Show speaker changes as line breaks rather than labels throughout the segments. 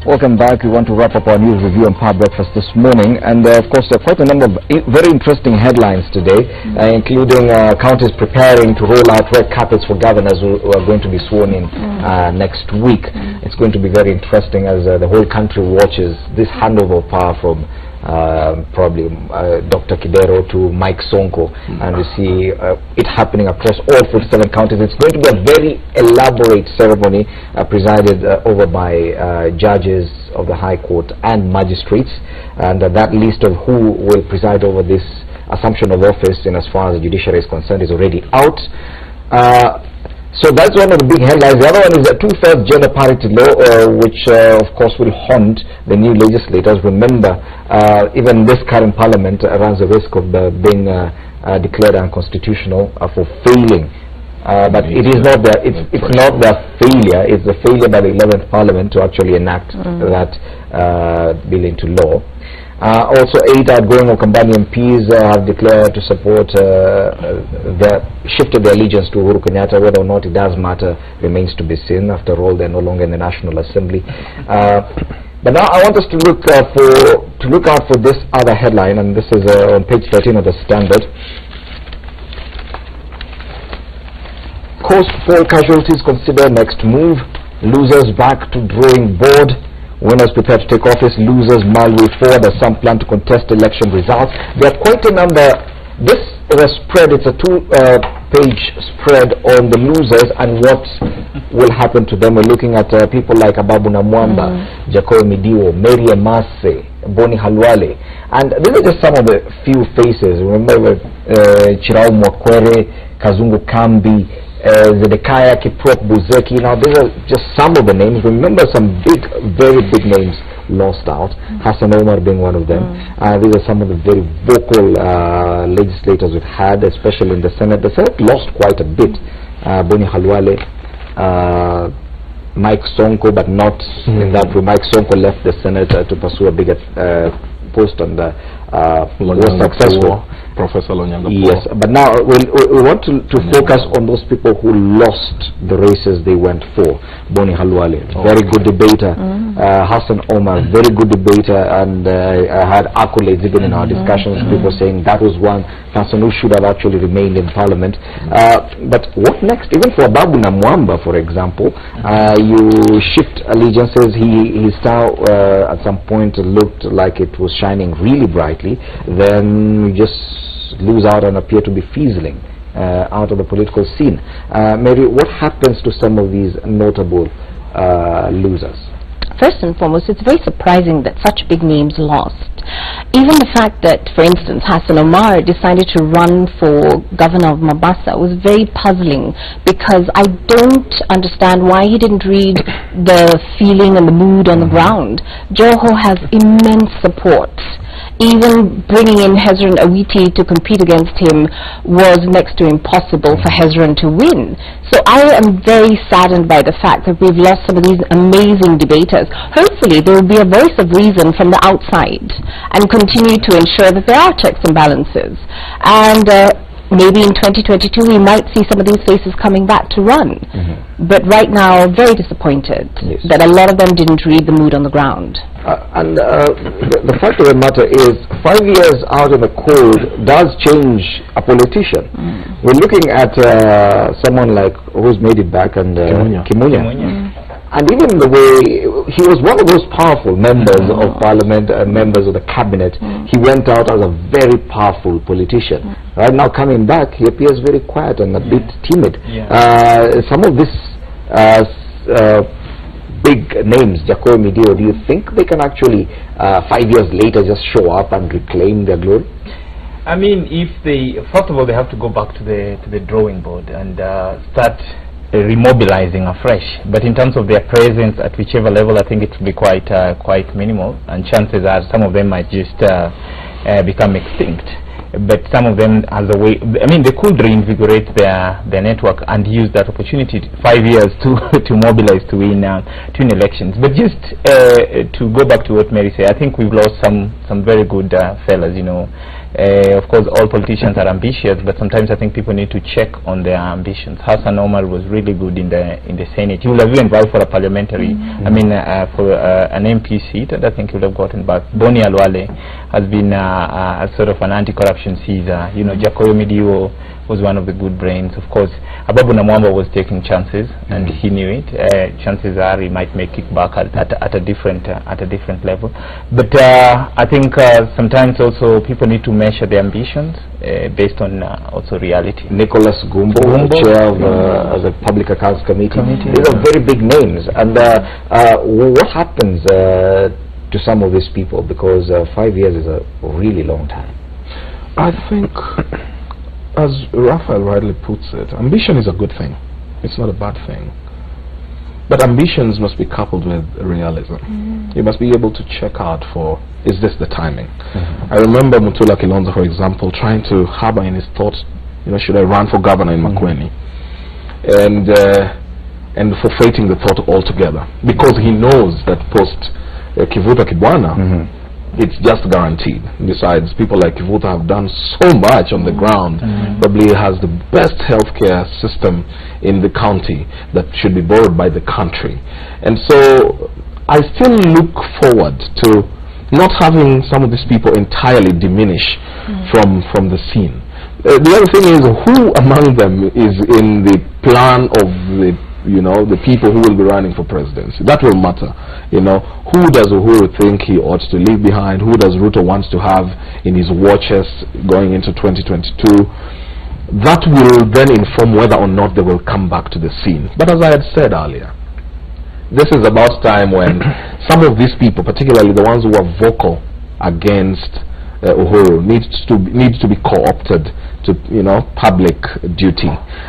Welcome back. We want to wrap up our news review and Power Breakfast this morning, and of course there are quite a number of very interesting headlines today, including counties preparing to roll out red carpets for governors who are going to be sworn in next week. It's going to be very interesting as the whole country watches this handover of power from probably Dr. Kidero to Mike Sonko, and you see it happening across all 47 counties. It's going to be a very elaborate ceremony presided over by judges of the High Court and magistrates, and that list of who will preside over this assumption of office in as far as the judiciary is concerned is already out. So that's one of the big headlines. The other one is a two-thirds gender parity law, which of course will haunt the new legislators. Remember, even this current parliament runs the risk of being declared unconstitutional for failing. But it is not the, it's not the failure, it's the failure by the 11th parliament to actually enact that bill into law. Also, 8 outgoing Ukambani MPs have declared to support shifted their allegiance to Uhuru Kenyatta. Whether or not it does matter remains to be seen. After all, they're no longer in the National Assembly. But now I want us to look out for this other headline, and this is on page 13 of the Standard. Coast poll casualties consider next move. Losers back to drawing board. Winners prepare to take office, losers mull way forward as some plan to contest election results. There are quite a number. This is a spread, it's a two-page spread on the losers and what will happen to them. We're looking at people like Ababu Namwamba, Jacob Midiwo, Mary Emase, Boni Halwale. And these are just some of the few faces. Remember Chirao Mwakwere, Kazungu Kambi, Zedekiah Kiprop Buzeki. Now these are just some of the names. Remember some big, very big names lost out, Hassan Omar being one of them. These are some of the very vocal legislators we've had, especially in the Senate. The Senate lost quite a bit. Boni Halwale, Mike Sonko, but not in that way. Mike Sonko left the Senate to pursue a bigger post on the was successful.
Professor Lonyango.
Yes, but now we want to focus on those people who lost the races they went for. Boni Halwale, very good debater. Hassan Omar, very good debater, and I had accolades even in our discussions, people saying that was one person who should have actually remained in parliament. But what next? Even for Ababu Namwamba, for example, you shift allegiances. His star at some point looked like it was shining really brightly, then you just lose out and appear to be fizzling out of the political scene. Mary, what happens to some of these notable losers?
First and foremost, it's very surprising that such big names lost. Even the fact that, for instance, Hassan Omar decided to run for governor of Mombasa was very puzzling, because I don't understand why he didn't read the feeling and the mood on the ground. Joho has immense support. Even bringing in Hezron Awiti to compete against him was next to impossible for Hezron to win. So I am very saddened by the fact that we've lost some of these amazing debaters. Hopefully there will be a voice of reason from the outside and continue to ensure that there are checks and balances. And maybe in 2022 we might see some of these faces coming back to run. But right now, very disappointed that a lot of them didn't read the mood on the ground.
The fact of the matter is, 5 years out in the cold does change a politician. We're looking at someone like who's made it back, and Kimunya. And even the way he was one of those powerful members of parliament and members of the cabinet, he went out as a very powerful politician. Right now, coming back, he appears very quiet and a bit timid. Some of these big names, Jacob Midiwo, do you think they can actually 5 years later just show up and reclaim their glory?
I mean, if they, first of all, they have to go back to the drawing board and start remobilizing afresh. But in terms of their presence at whichever level, I think it will be quite minimal, and chances are some of them might just become extinct. But some of them, as a way, I mean, they could reinvigorate their network and use that opportunity 5 years to mobilize to win elections. But just to go back to what Mary said, I think we've lost some very good fellas. You know, Of course, all politicians are ambitious, but sometimes I think people need to check on their ambitions. Hassan Omar was really good in the Senate. He would have even vied for a parliamentary, I mean, for an MP seat, and I think he would have gotten back. Boni Alwale has been a sort of an anti-corruption Caesar. You know, Jacoyo Midiwo was one of the good brains. Of course, Ababu Namwamba was taking chances, and he knew it. Chances are he might make it back at a different level. But I think sometimes also people need to measure their ambitions based on also reality.
Nicholas Gumbo, chair of the Public Accounts Committee. These are very big names. And what happens to some of these people? Because 5 years is a really long time.
I think, as Raphael rightly puts it, ambition is a good thing. It's not a bad thing. But ambitions must be coupled with realism. You must be able to check out for, is this the timing? I remember Mutula Kilonzo, for example, trying to harbor in his thoughts, you know, should I run for governor in Makueni? And forfeiting the thought altogether. Because he knows that post Kivuta Kibwana, it's just guaranteed. Besides, people like Kivuta have done so much on the ground. Probably has the best healthcare system in the county that should be borrowed by the country. And so I still look forward to not having some of these people entirely diminish from the scene. The other thing is, who among them is in the plan of the people who will be running for presidency? That will matter. You know, who does Uhuru think he ought to leave behind? Who does Ruto wants to have in his war chest going into 2022? That will then inform whether or not they will come back to the scene. But as I had said earlier, this is about time when some of these people, particularly the ones who are vocal against Uhuru, needs to be co-opted to public duty.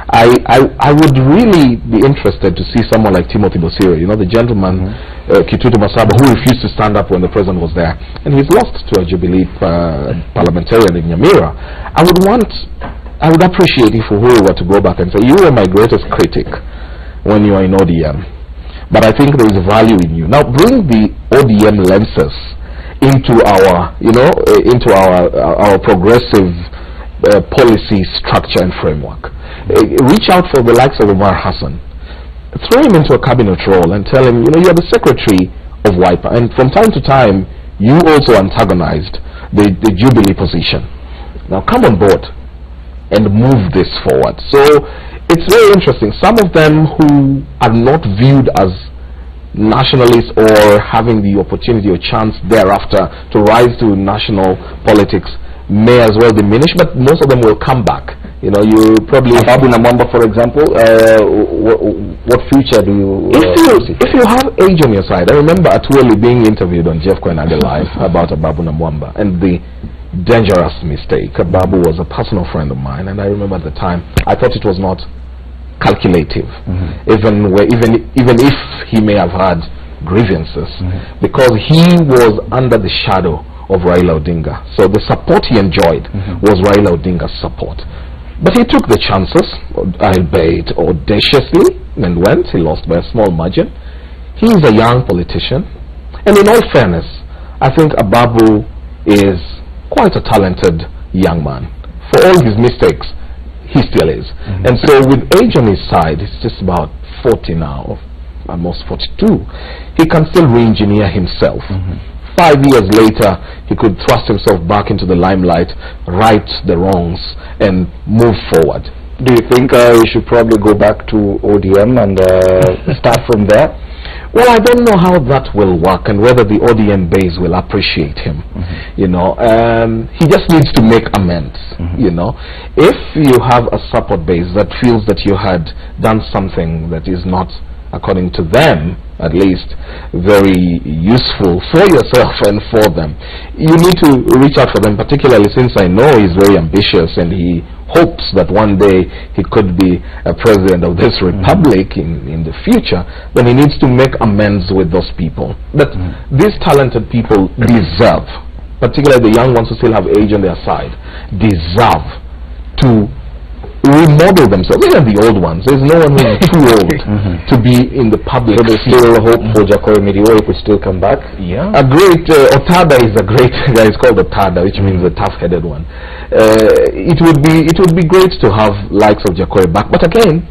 I would really be interested to see someone like Timothy Bosire, the gentleman Kitutu Masaba, who refused to stand up when the president was there, and he's lost to a Jubilee parliamentarian in Nyamira. I would appreciate if Uhuru were to go back and say, you were my greatest critic when you are in ODM, but I think there is value in you. Now bring the ODM lenses into our progressive policy structure and framework. Reach out for the likes of Omar Hassan. Throw him into a cabinet role and tell him, you're the secretary of WIPA, and from time to time you also antagonized the Jubilee position. Now come on board and move this forward. So it's very interesting. Some of them who are not viewed as nationalists or having the opportunity or chance thereafter to rise to national politics may as well diminish, but most of them will come back. You probably
Ababu Namwamba, for example. What future do you see?
If you have age on your side, I remember Atueli being interviewed on Jeff Kwenade Live about Ababu Namwamba and the dangerous mistake. Ababu was a personal friend of mine, and I remember at the time I thought it was not calculative, even if he may have had grievances, because he was under the shadow of Raila Odinga. So the support he enjoyed was Raila Odinga's support. But he took the chances, albeit audaciously, and went. He lost by a small margin. He is a young politician, and in all fairness, I think Ababu is quite a talented young man. For all his mistakes, he still is. And so with age on his side, he's just about 40 now, almost 42, he can still re-engineer himself. 5 years later, he could thrust himself back into the limelight, right the wrongs, and move forward.
Do you think we should probably go back to ODM and start from there?
Well, I don't know how that will work and whether the ODM base will appreciate him. He just needs to make amends. If you have a support base that feels that you had done something that is not, according to them at least, very useful for yourself and for them, you need to reach out for them, particularly since I know he's very ambitious and he hopes that one day he could be a president of this republic in the future. Then he needs to make amends with those people. But these talented people deserve, particularly the young ones who still have age on their side, deserve to remodel themselves, even the old ones. There's no one who is too old to be in the public.
So there's still hope for Jakoi Mirio, he could still come back?
Yeah.
A great, Otada is a great guy, it's called Otada, which means the tough-headed one. It would be great to have likes of Jakoi back, but again,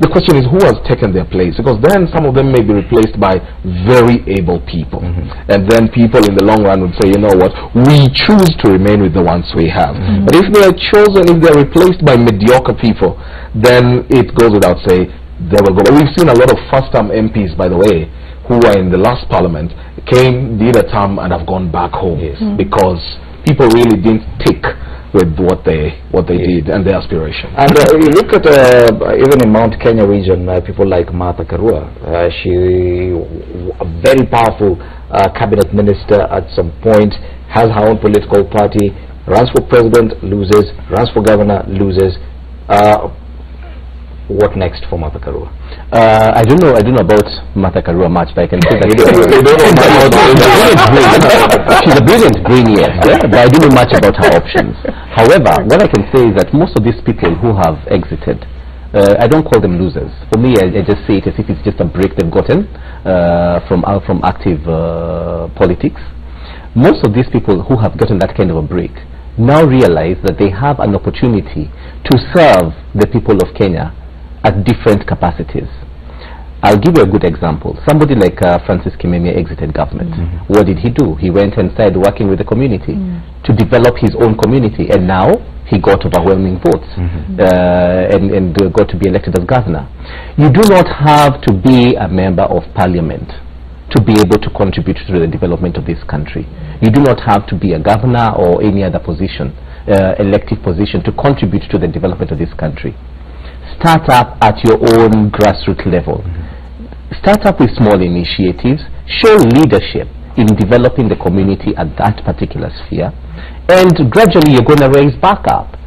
the question is who has taken their place, because then some of them may be replaced by very able people, and then people in the long run would say, you know what, we choose to remain with the ones we have. But if they are chosen, if they are replaced by mediocre people, then it goes without saying they will go. We've seen a lot of first-term MPs, by the way, who were in the last parliament, came, did a term, and have gone back home because people really didn't tick with what they did and their aspiration.
And you look at even in Mount Kenya region, people like Martha Karua. She a very powerful cabinet minister at some point, has her own political party, runs for president, loses, runs for governor, loses. What next for Martha Karua?
I don't know about Martha Karua much, but I can say that she's a brilliant brain, yes, but I don't know much about her options. However, what I can say is that most of these people who have exited, I don't call them losers. For me, I just say it as if it's just a break they've gotten from active politics. Most of these people who have gotten that kind of a break now realize that they have an opportunity to serve the people of Kenya at different capacities. I'll give you a good example. Somebody like Francis Kimemia exited government. What did he do? He went and started working with the community to develop his own community, and now he got overwhelming votes and got to be elected as governor. You do not have to be a member of parliament to be able to contribute to the development of this country. You do not have to be a governor or any other position, elective position, to contribute to the development of this country. Start up at your own grassroots level. Start up with small initiatives, show leadership in developing the community at that particular sphere, and gradually you're going to raise back up.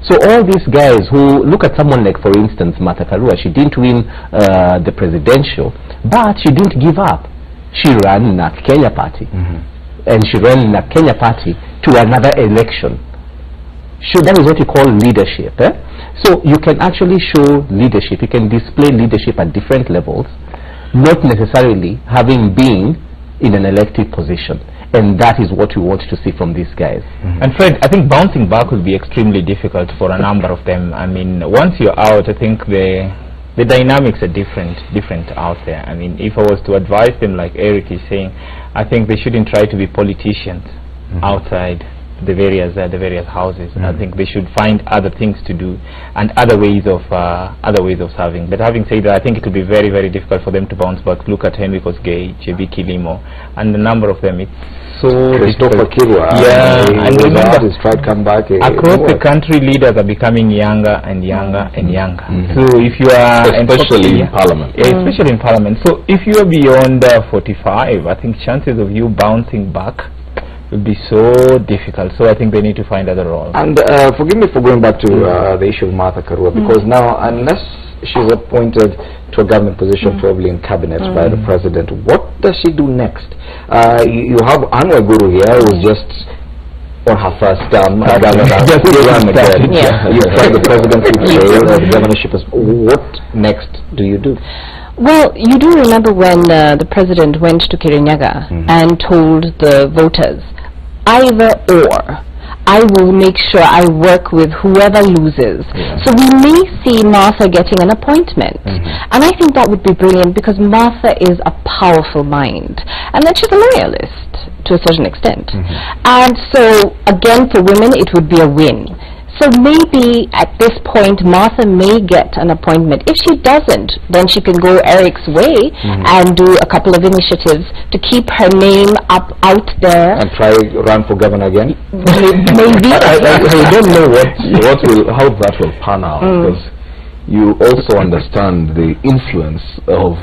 So all these guys who look at someone like, for instance, Martha Karua, she didn't win the presidential, but she didn't give up. She ran in a Kenya party, and she ran in a Kenya party to another election. So that is what you call leadership. So you can actually show leadership, you can display leadership at different levels, not necessarily having been in an elected position. And that is what we want to see from these guys.
And Fred, I think bouncing back will be extremely difficult for a number of them. I mean, once you're out, I think the dynamics are different out there. I mean, if I was to advise them, like Eric is saying, I think they shouldn't try to be politicians outside the various houses. I think they should find other things to do and other ways of serving. But having said that, I think it will be very, very difficult for them to bounce back. Look at Henry Kosgei, JB Kilimo, and the number of them. It's so
Christopher
difficult.
Kirwa,
And remember,
his tried come back.
Across the country, leaders are becoming younger and younger and younger. So if you are,
especially in parliament,
especially in parliament. So if you are beyond 45, I think chances of you bouncing back will be so difficult. So I think they need to find other roles.
And forgive me for going back to the issue of Martha Karua, because now, unless she's appointed to a government position, probably in cabinet by the president, what does she do next? You have Anwar Guru here, who's just on her first term as governor. You tried the presidency failed, the governorship is. What next do you do?
Well, you do remember when the president went to Kirinyaga and told the voters, either or, I will make sure I work with whoever loses. So we may see Martha getting an appointment. And I think that would be brilliant, because Martha is a powerful mind. And then she's a loyalist to a certain extent. And so, again, for women, it would be a win. So maybe at this point Martha may get an appointment. If she doesn't, then she can go Eric's way and do a couple of initiatives to keep her name out there.
And try run for governor again?
Maybe.
I don't know how that will pan out, because you also understand the influence of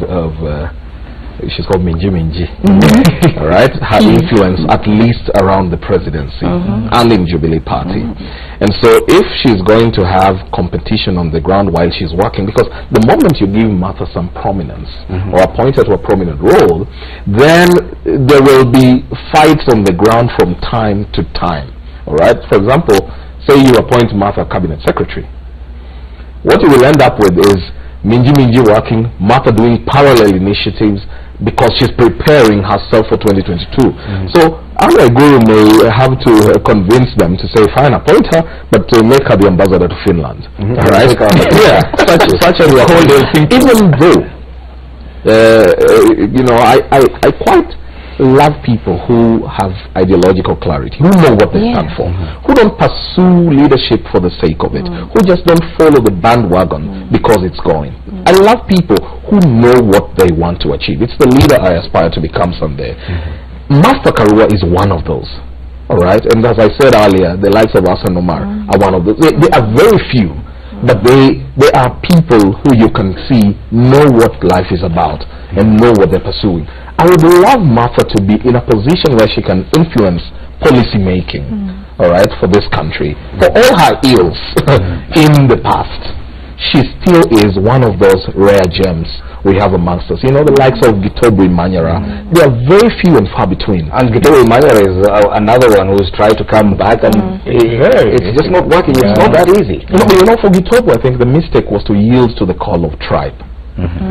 she's called Minji Minji, all right? Her influence at least around the presidency and in Jubilee Party. And so if she's going to have competition on the ground while she's working, because the moment you give Martha some prominence or appoint her to a prominent role, then there will be fights on the ground from time to time, all right? For example, say you appoint Martha cabinet secretary. what you will end up with is Minji working, Martha doing parallel initiatives because she's preparing herself for 2022. So Anne Waiguru may have to convince them to say, fine, appoint her, but to make her the ambassador to Finland. All right? Yeah, such a whole thing. Even though, you know, I quite love people who have ideological clarity, who know what they stand for, who don't pursue leadership for the sake of it, who just don't follow the bandwagon because it's going. I love people who know what they want to achieve. It's the leader I aspire to become someday. Martha Karua is one of those. All right, and as I said earlier, the likes of Hassan Omar are one of those. They are very few, but they are people who you can see know what life is about and know what they're pursuing. I would love Martha to be in a position where she can influence policy making, all right, for this country. For all her ills in the past, she still is one of those rare gems we have amongst us. You know, the likes of Gitobwe Manyara, they are very few and far between.
And Gitobwe Manyara is another one who's tried to come back, and it's just not working. It's not that easy.
You know, for Gitobwe, I think the mistake was to yield to the call of tribe.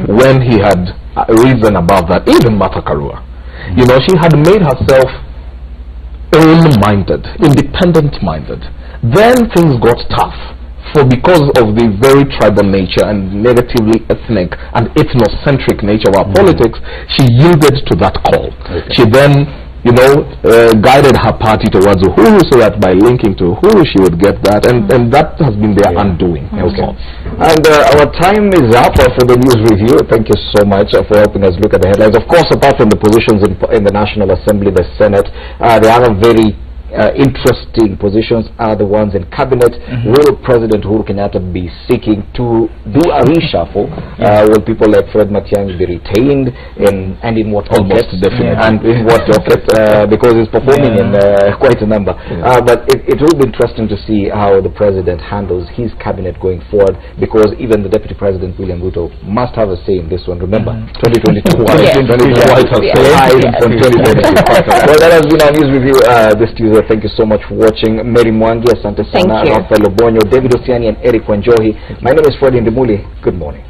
When he had risen above that, even Martha Karua, you know, she had made herself own-minded, independent-minded. Then things got tough. Because of the very tribal nature and negatively ethnic and ethnocentric nature of our politics, she yielded to that call. She then, you know, guided her party towards Uhuru so that by linking to Uhuru she would get that, and that has been their undoing.
And our time is up for the news review. Thank you so much for helping us look at the headlines. Of course, apart from the positions in the National Assembly, the Senate, there are very interesting positions are the ones in cabinet. Will President Uhuru Kenyatta be seeking to do a reshuffle? Will people like Fred Matiang'i be retained and in what pockets? And in what pockets? Because he's performing in quite a number. But it will be interesting to see how the president handles his cabinet going forward, because even the Deputy President William Ruto must have a say in this one. Remember, 2022. Well, that has been our news review this Tuesday. Thank you so much for watching. Mary Mwangi, asante sana, Rafael Obonyo, David Osiani, and Eric Wanjohi. My name is Freddie Ndimuli. Good morning.